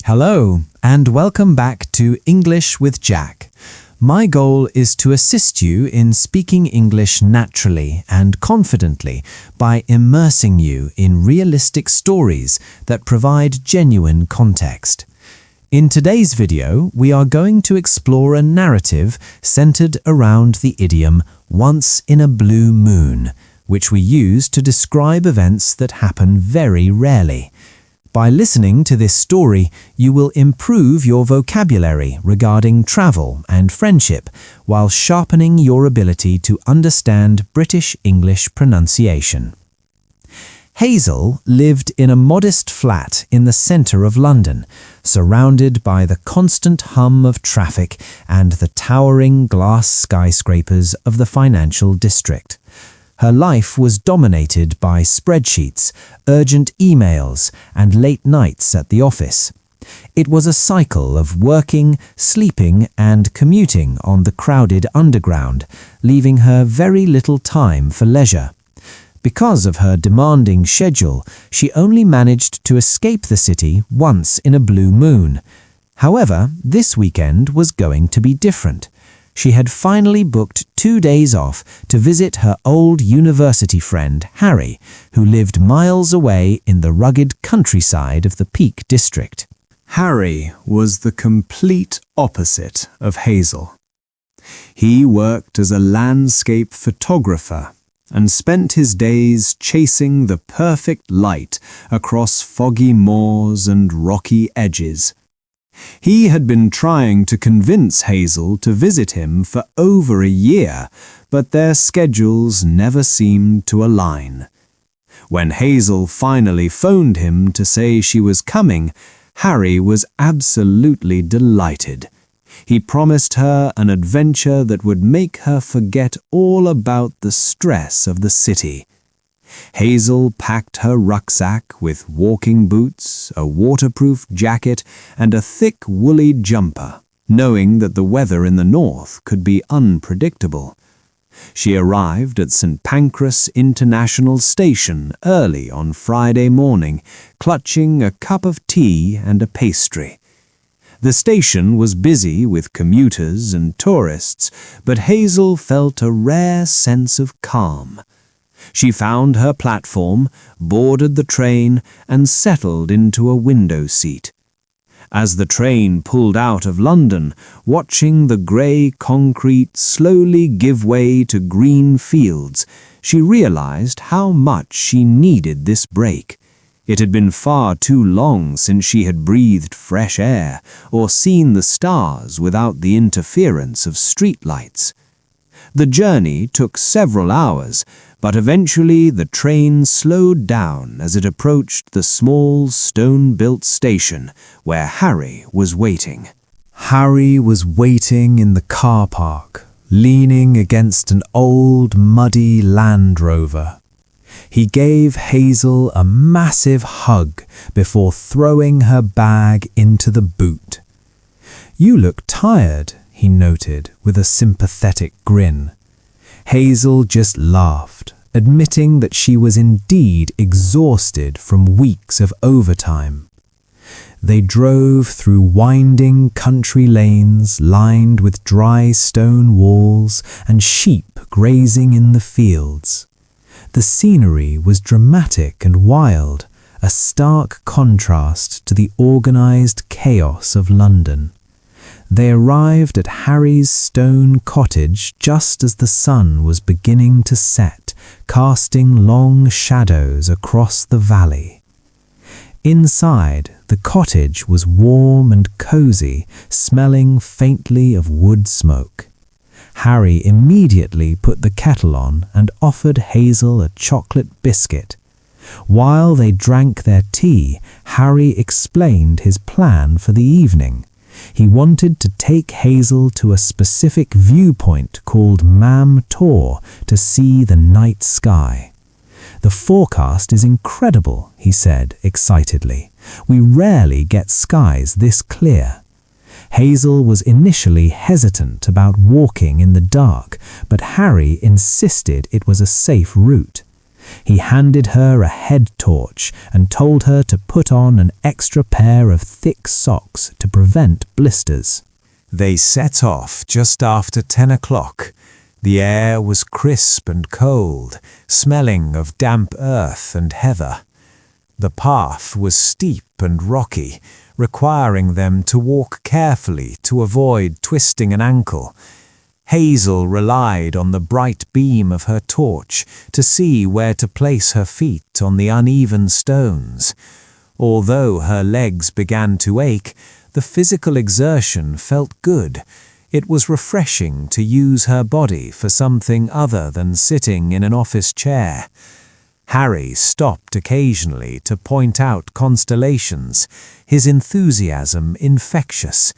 Hello, and welcome back to English with Jack. My goal is to assist you in speaking English naturally and confidently by immersing you in realistic stories that provide genuine context. In today's video, we are going to explore a narrative centered around the idiom "once in a blue moon," which we use to describe events that happen very rarely. By listening to this story, you will improve your vocabulary regarding travel and friendship while sharpening your ability to understand British English pronunciation. Hazel lived in a modest flat in the centre of London, surrounded by the constant hum of traffic and the towering glass skyscrapers of the financial district. Her life was dominated by spreadsheets, urgent emails, and late nights at the office. It was a cycle of working, sleeping, and commuting on the crowded underground, leaving her very little time for leisure. Because of her demanding schedule, she only managed to escape the city once in a blue moon. However, this weekend was going to be different. She had finally booked 2 days off to visit her old university friend, Harry, who lived miles away in the rugged countryside of the Peak District. Harry was the complete opposite of Hazel. He worked as a landscape photographer and spent his days chasing the perfect light across foggy moors and rocky edges. He had been trying to convince Hazel to visit him for over a year, but their schedules never seemed to align. When Hazel finally phoned him to say she was coming, Harry was absolutely delighted. He promised her an adventure that would make her forget all about the stress of the city. Hazel packed her rucksack with walking boots, a waterproof jacket, and a thick woolly jumper, knowing that the weather in the north could be unpredictable. She arrived at St. Pancras International Station early on Friday morning, clutching a cup of tea and a pastry. The station was busy with commuters and tourists, but Hazel felt a rare sense of calm. She found her platform, boarded the train, and settled into a window seat. As the train pulled out of London, watching the grey concrete slowly give way to green fields, she realized how much she needed this break. It had been far too long since she had breathed fresh air or seen the stars without the interference of streetlights. The journey took several hours, but eventually the train slowed down as it approached the small stone-built station where Harry was waiting. Harry was waiting in the car park, leaning against an old, muddy Land Rover. He gave Hazel a massive hug before throwing her bag into the boot. "You look tired," he noted with a sympathetic grin. Hazel just laughed, admitting that she was indeed exhausted from weeks of overtime. They drove through winding country lanes lined with dry stone walls and sheep grazing in the fields. The scenery was dramatic and wild, a stark contrast to the organized chaos of London. They arrived at Harry's stone cottage just as the sun was beginning to set, casting long shadows across the valley. Inside, the cottage was warm and cozy, smelling faintly of wood smoke. Harry immediately put the kettle on and offered Hazel a chocolate biscuit. While they drank their tea, Harry explained his plan for the evening. He wanted to take Hazel to a specific viewpoint called Mam Tor to see the night sky. "The forecast is incredible," he said excitedly. "We rarely get skies this clear." Hazel was initially hesitant about walking in the dark, but Harry insisted it was a safe route. He handed her a head torch and told her to put on an extra pair of thick socks to prevent blisters. They set off just after 10 o'clock. The air was crisp and cold, smelling of damp earth and heather. The path was steep and rocky, requiring them to walk carefully to avoid twisting an ankle. Hazel relied on the bright beam of her torch to see where to place her feet on the uneven stones. Although her legs began to ache, the physical exertion felt good. It was refreshing to use her body for something other than sitting in an office chair. Harry stopped occasionally to point out constellations, his enthusiasm infectious.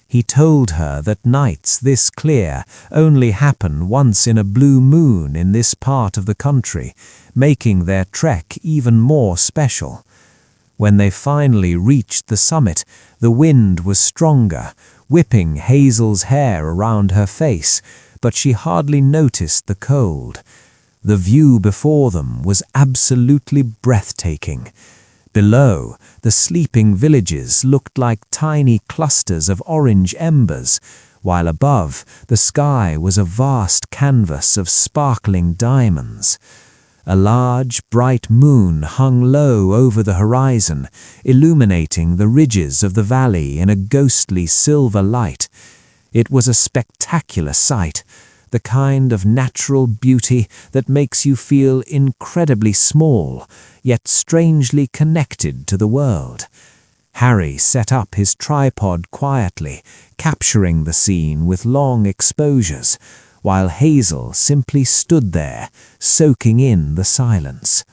He told her that nights this clear only happen once in a blue moon in this part of the country, making their trek even more special. When they finally reached the summit, the wind was stronger, whipping Hazel's hair around her face, but she hardly noticed the cold. The view before them was absolutely breathtaking. Below, the sleeping villages looked like tiny clusters of orange embers, while above, the sky was a vast canvas of sparkling diamonds. A large, bright moon hung low over the horizon, illuminating the ridges of the valley in a ghostly silver light. It was a spectacular sight, the kind of natural beauty that makes you feel incredibly small, yet strangely connected to the world. Harry set up his tripod quietly, capturing the scene with long exposures, while Hazel simply stood there, soaking in the silence.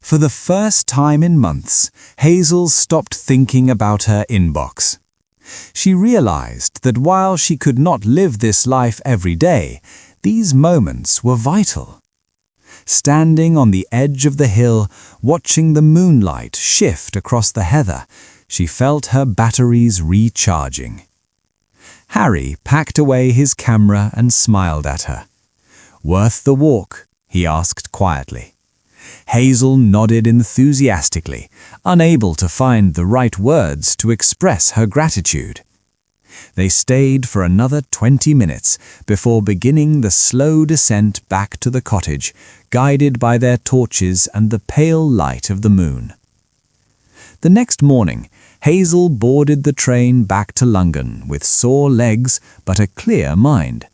For the first time in months, Hazel stopped thinking about her inbox. She realized that while she could not live this life every day, these moments were vital. Standing on the edge of the hill, watching the moonlight shift across the heather, she felt her batteries recharging. Harry packed away his camera and smiled at her. "Worth the walk?" he asked quietly. Hazel nodded enthusiastically, unable to find the right words to express her gratitude. They stayed for another 20 minutes before beginning the slow descent back to the cottage, guided by their torches and the pale light of the moon. The next morning, Hazel boarded the train back to London with sore legs but a clear mind.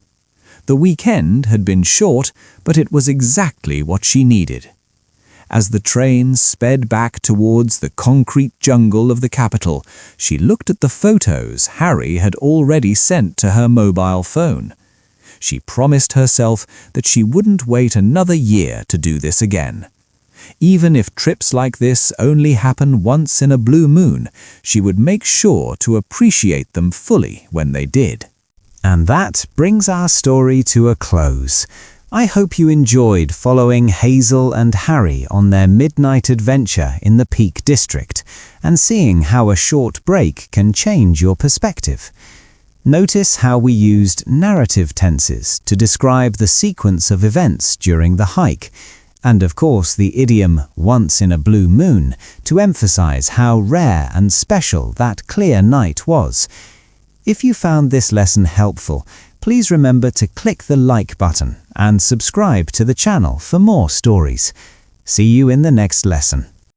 The weekend had been short, but it was exactly what she needed. As the train sped back towards the concrete jungle of the capital, she looked at the photos Harry had already sent to her mobile phone. She promised herself that she wouldn't wait another year to do this again. Even if trips like this only happen once in a blue moon, she would make sure to appreciate them fully when they did. And that brings our story to a close. I hope you enjoyed following Hazel and Harry on their midnight adventure in the Peak District and seeing how a short break can change your perspective. Notice how we used narrative tenses to describe the sequence of events during the hike, and of course the idiom "once in a blue moon" to emphasize how rare and special that clear night was. If you found this lesson helpful, please remember to click the like button and subscribe to the channel for more stories. See you in the next lesson.